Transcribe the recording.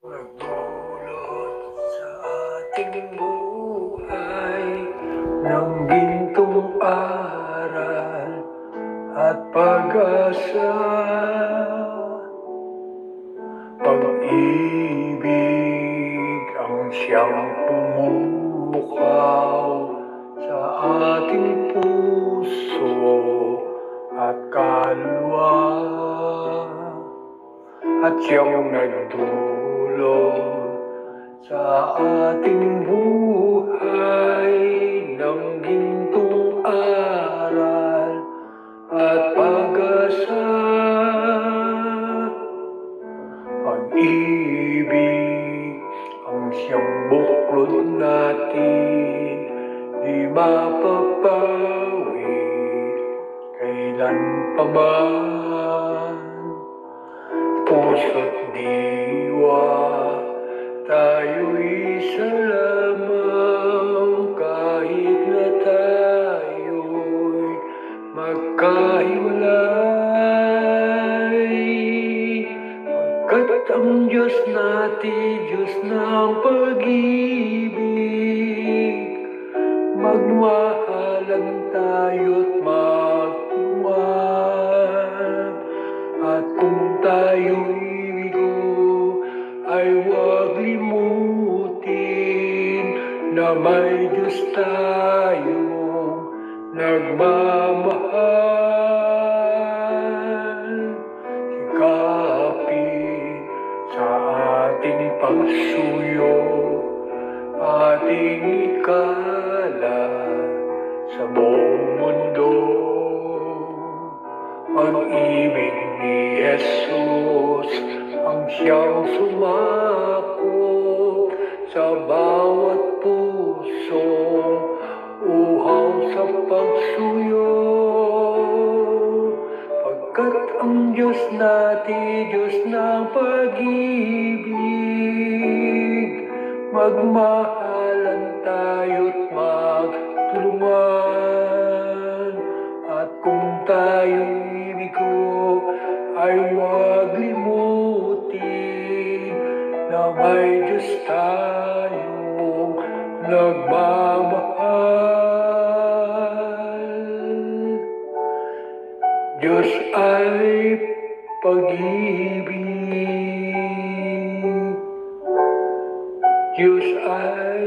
Nagdulot sa ating buhay ng gintong aral at pag-asa. Pag-ibig ang siyang pumumukaw sa ating puso at kaluluwa, at siyang nagdulot sa ating buhay ng gintong aral at pag-asa. Pag-ibig ang siyang buklod natin, di mapapawi kailan pa man. Puso't diwa, tayo'y isa lamang kahit na tayo'y magkahiwalay. Pagkat ang Diyos natin, Diyos ng pag-ibig, magmahalan tayo't magtulungan. At kung tayo'y bigo, ay huwag limutin na may Diyos tayong nagmamahal. Sikapin sa ating pagsuyo, ating ikalat sa buong mundo. Pag-ibig ni Jesus ang siyang sumakop sa bawat pusong uhaw sa pagsuyo. Pagkat ang Diyos natin, Diyos ng pag-ibig, magmahalan tayo't magtulungan. At kung tayo'y bigo, ay huwag limutin na may Diyos tayong nagmamahal. Diyos ay pag-ibig, Diyos ay